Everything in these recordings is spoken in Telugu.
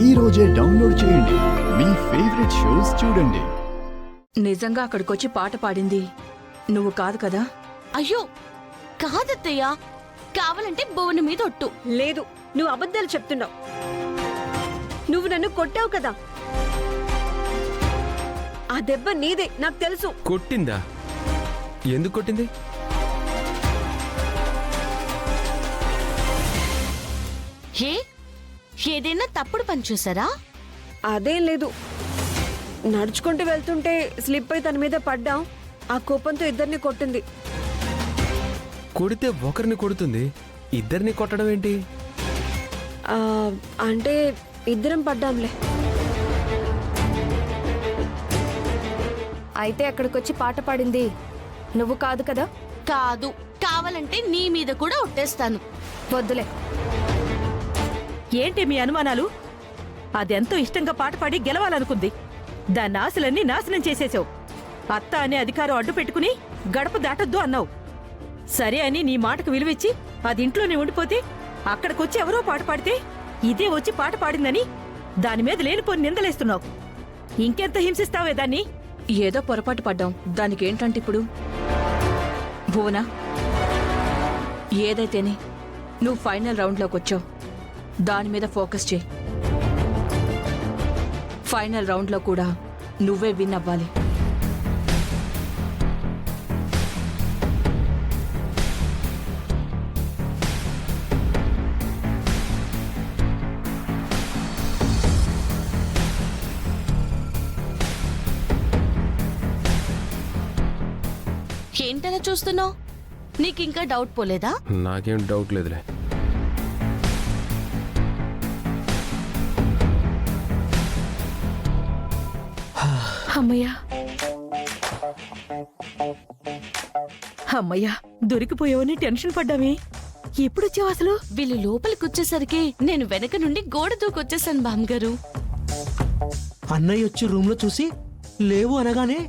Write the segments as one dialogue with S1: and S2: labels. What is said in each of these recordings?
S1: ఈ రోజే డౌన్లోడ్ చేయండి. మీ ఫేవరెట్ షోస్ చూడండి.
S2: నిజంగా అక్కడికొచ్చి పాట పాడింది నువ్వు కాదు కదా?
S3: అయ్యో కాదత్తయ్య, కావాలంటే భువన మీద ఒట్టు.
S4: లేదు, నువ్వు అబద్ధాలు చెప్తున్నావు. నువ్వు నన్ను కొట్టావు కదా, ఆ దెబ్బ నీదే, నాకు తెలుసు.
S5: కొట్టిందా? ఎందుకు కొట్టింది?
S3: ఏదైనా తప్పుడు పని చూసారా?
S4: అదేం లేదు, నడుచుకుంటూ వెళ్తుంటే స్లిప్ అయి తన మీద పడ్డాం. ఆ కోపంతో ఇద్దరిని కొట్టింది.
S5: కొడితే ఒకరిని కొడుతుంది, ఇద్దరిని కొట్టడం ఏంటి?
S4: అంటే ఇద్దరం పడ్డాంలే.
S6: అయితే అక్కడికొచ్చి పాట పాడింది నువ్వు కాదు కదా?
S3: కాదు, కావాలంటే నీ మీద కూడా ఒట్టేస్తాను.
S6: వద్దులే.
S7: ఏంటి మీ అనుమానాలు? అదెంతో ఇష్టంగా పాట పాడి గెలవాలనుకుంది. దాని ఆశలన్నీ నాశనం చేసేశావు. అత్త అనే అధికారం అడ్డు పెట్టుకుని గడప దాటొద్దు అన్నావు. సరే అని నీ మాటకు విలువిచ్చి అది ఇంట్లోనే ఉండిపోతే అక్కడికొచ్చి ఎవరో పాట పాడితే ఇదే వచ్చి పాట పాడిందని దాని మీద లేనిపోని నిందలేస్తున్నావు. ఇంకెంత హింసిస్తావే దాన్ని?
S2: ఏదో పొరపాటు పడ్డాం, దానికేంటంటే ఇప్పుడు? భువనా, ఏదైతేనే నువ్వు ఫైనల్ రౌండ్లోకి వచ్చావు, దాని మీద ఫోకస్ చేయి. ఫైనల్ రౌండ్లో కూడా నువ్వే విన్ అవ్వాలి.
S3: ఏంటలా చూస్తున్నావు? నీకింకా డౌట్ పోలేదా?
S5: నాకేం డౌట్ లేదులే.
S7: అమ్మయ్యా అమ్మయ్యా, దొరికిపోయావని టెన్షన్ పడ్డామే. ఎప్పుడొచ్చావు అసలు?
S3: వీళ్ళు లోపలికి వచ్చేసరికి నేను వెనక నుండి గోడ దూకొచ్చేసాను బామ్మగారు.
S8: అన్నయ్య వచ్చి రూమ్ లో చూసి లేవు అనగానే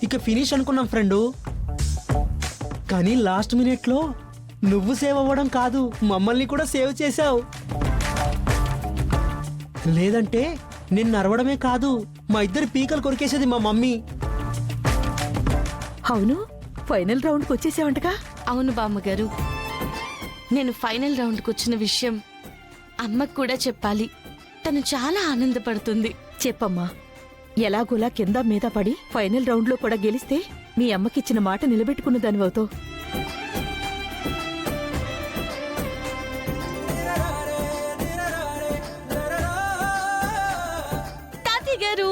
S8: ఇక ఫినిష్ అనుకున్నాం ఫ్రెండు. కానీ లాస్ట్ మినిట్ లో నువ్వు సేవ్ అవ్వడం కాదు, మమ్మల్ని కూడా సేవ్ చేశావు. లేదంటే నిన్ను అరవడమే కాదు, మా ఇద్దరి పీకలు కొరికేసేది మా మమ్మీ.
S7: అవును, ఫైనల్ రౌండ్కి వచ్చేసావంటగా?
S3: అవును బామ్మగారు, నేను ఫైనల్ రౌండ్కి వచ్చిన విషయం అమ్మకు కూడా చెప్పాలి. తను చాలా ఆనందపడుతుంది.
S7: చెప్పమ్మా. ఎలాగోలా కింద మీద పడి ఫైనల్ రౌండ్లో కూడా గెలిస్తే మీ అమ్మకిచ్చిన మాట నిలబెట్టుకున్న దానివవుతావు.
S3: తాతయ్య గారు.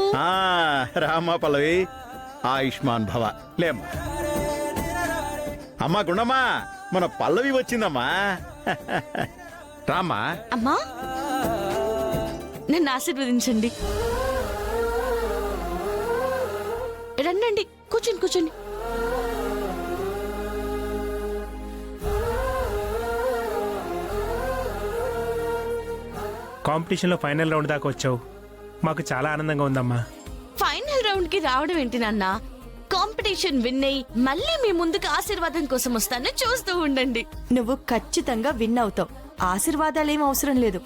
S9: రామా పల్లవి, ఆయుష్మాన్ భవ. లేమ్మా. అమ్మా గుండమ్మా, మన పల్లవి వచ్చిందమ్మా. రామ్మా.
S3: అమ్మా, నన్ను ఆశీర్వదించండి. రండి, కూర్చోండి కూర్చోండి.
S10: కాంపిటీషన్లో ఫైనల్ రౌండ్ దాకా వచ్చావు, మాకు చాలా ఆనందంగా ఉందమ్మా.
S3: ఫైనల్ రౌండ్ కి రావడం ఏంటి నాన్న? కాంపిటీషన్ విన్ అయ్యి మళ్ళీ మీ ముందుకు ఆశీర్వాదం కోసం వస్తాను, చూస్తూ ఉండండి.
S6: నువ్వు ఖచ్చితంగా విన్ అవుతావు. ఆశీర్వాదాలేం అవసరం లేదు,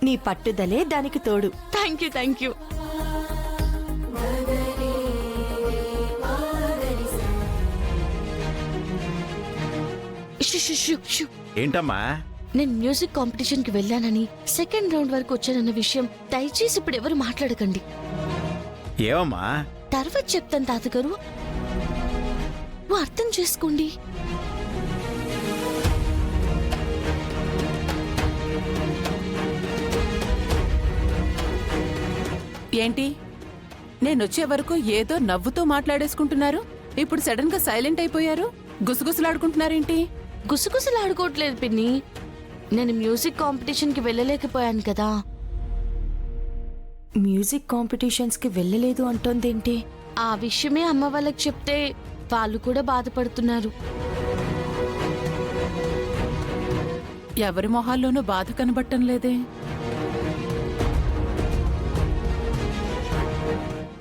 S6: నీ పట్టుదలే దానికి తోడు.
S3: Thank you, thank you.
S9: ఏంటమ్మా?
S3: నేను మ్యూజిక్ కాంపిటీషన్ కి వెళ్ళానని, సెకండ్ రౌండ్ వరకు వచ్చానన్న విషయం దయచేసి ఇప్పుడు ఎవరు మాట్లాడకండి.
S9: ఏమమ్మా?
S3: తర్వాత చెప్తాను తాతగారు, నువ్వు అర్థం చేసుకోండి.
S11: ఏంటి, నేనొచ్చే వరకు ఏదో నవ్వుతూ మాట్లాడేసుకుంటున్నారు, ఇప్పుడు సడన్ గా సైలెంట్ అయిపోయారు. గుసగుసలాడుకుంటున్నారేంటి?
S3: గుసగుసలాడుకోవట్లేదు పిన్ని, నేను మ్యూజిక్ కాంపిటీషన్ కి వెళ్ళలేకపోయాను కదా.
S6: మ్యూజిక్ కాంపిటీషన్స్ కి వెళ్ళలేదు అంటోందేంటి?
S3: ఆ విషయమే అమ్మ వాళ్ళకి చెప్తే వాళ్ళు కూడా బాధపడుతున్నారు.
S11: ఎవరి మొహాల్లోనూ బాధ కనబట్టం లేదే.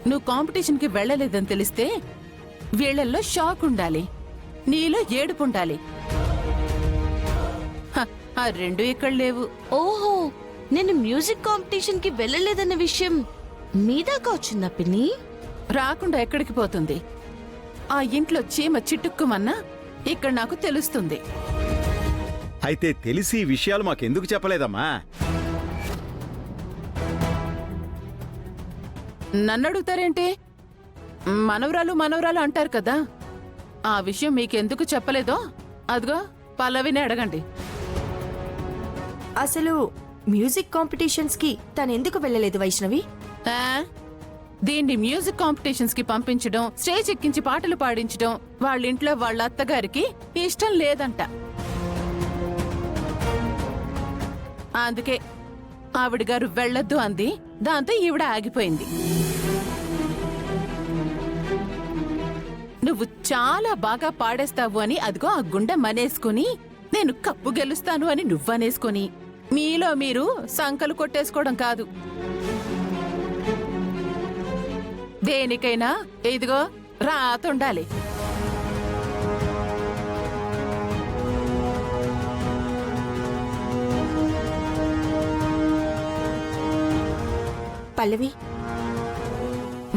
S11: నువ్వు కాంపిటీషన్కి వెళ్ళలేదని తెలిస్తే వీళ్లల్లో షాక్ ఉండాలి, నీలో ఏడుపుండాలి. ఆ రెండు ఇక్కడ లేవు.
S3: ఓహో, నేను మ్యూజిక్ కాంపిటీషన్ కి వెళ్ళలేదన్న విషయం మీ దాకా వచ్చిందా పిన్ని?
S11: రాకుండా ఎక్కడికి పోతుంది? ఆ ఇంట్లో చీమ చిట్టుక్కుమన్నా ఇక్కడ నాకు తెలుస్తుంది.
S9: అయితే తెలిసి ఈ విషయాలు మాకెందుకు చెప్పలేదమ్మా?
S11: నన్ను అడుగుతారేంటి? మనవరాలు అంటారు కదా, ఆ విషయం మీకెందుకు చెప్పలేదో అదిగో పల్లవిని అడగండి.
S6: అసలు మ్యూజిక్ కాంపిటీషన్స్ కి తనెందుకు వెళ్ళలేదు వైష్ణవి?
S11: ఆ? దీన్ని మ్యూజిక్ కాంపిటీషన్స్ కి పంపించడం, స్టేజ్ ఎక్కించి పాటలు పాడించడం వాళ్ళ ఇంట్లో వాళ్ళ అత్తగారికి ఇష్టం లేదంట. అందుకే ఆవిడ గారు వెళ్ళొద్దు అంది. దాంతో ఈవిడ ఆగిపోయింది. నువ్వు చాలా బాగా పాడేస్తావు అని అదిగో ఆ గుండె మనేసుకుని, నేను కప్పు గెలుస్తాను అని నువ్వనేసుకుని మీలో మీరు సంకలు కొట్టేసుకోవడం కాదు. దేనికైనా ఇదిగో రాతుండాలి.
S6: పల్లవి,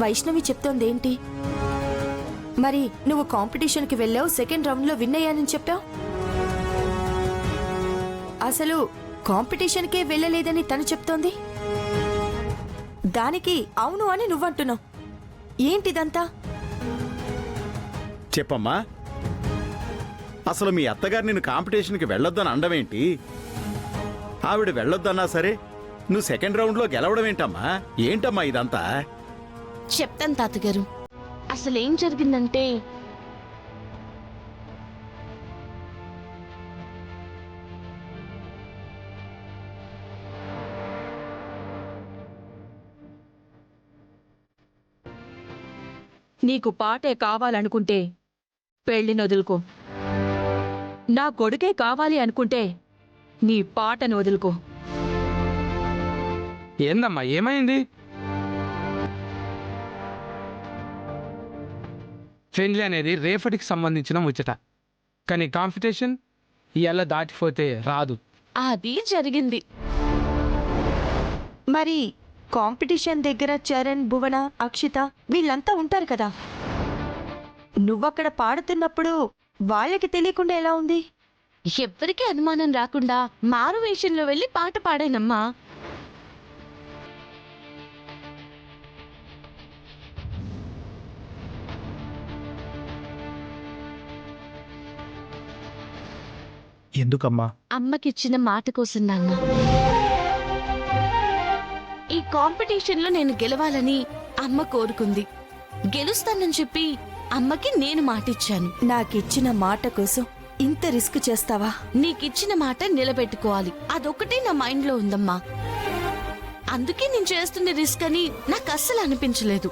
S6: వైష్ణవి చెప్తోందేంటి? మరి నువ్వు కాంపిటీషన్కి వెళ్ళావు, సెకండ్ రౌండ్లో విన్ అయ్యానని చెప్పావు. అసలు కాంపిటీషన్కే వెళ్ళలేదని తను చెప్తోంది. దానికి అవును అని నువ్వంటున్నావు. ఏంటిదంతా?
S9: చెప్పమ్మా, అసలు మీ అత్తగారు నిన్ను కాంపిటీషన్కి వెళ్ళొద్దని అనడమేంటి? ఆవిడ వెళ్ళొద్దన్నా సరే నువ్వు సెకండ్ రౌండ్లో గెలవడం ఏంటమ్మా? ఏంటమ్మా ఇదంతా?
S3: చెప్తాను తాతగారు. అసలేం జరిగిందంటే,
S2: నీకు పాటే కావాలనుకుంటే పెళ్లిని వదులుకో. నా కొడుకే కావాలి అనుకుంటే నీ పాటను వదులుకో.
S8: ఏందమ్మా, ఏమైంది? ఫ్రెండ్లీ అనేది రేపటికి సంబంధించిన ముచ్చట, కానీ కాంపిటీషన్ ఇవాళ దాటిపోతే రాదు.
S3: అది జరిగింది.
S6: మరి కాంపిటీషన్ దగ్గర చరణ్, భువన, అక్షిత వీళ్ళంతా ఉంటారు కదా. నువ్వక్కడ పాడుతున్నప్పుడు వాళ్ళకి తెలియకుండా ఎలా ఉంది?
S3: ఎవ్వరికీ అనుమానం రాకుండా మారు వేషంలో వెళ్ళి పాట పాడానమ్మా.
S10: ఎందుకమ్మా?
S3: అమ్మకిచ్చిన మాట కోసం నాన్న. ఈ కాంపిటీషన్లో నేను గెలవాలని అమ్మ కోరుకుంది. గెలుస్తానని చెప్పి అమ్మకి నేను మాటిచ్చాను.
S6: నాకిచ్చిన మాట కోసం ఇంత రిస్క్ చేస్తావా?
S3: నీకిచ్చిన మాట నిలబెట్టుకోవాలి, అదొక్కటే నా మైండ్లో ఉందమ్మా. అందుకే నేను చేస్తున్న రిస్క్ అని నాకు అస్సలు అనిపించలేదు.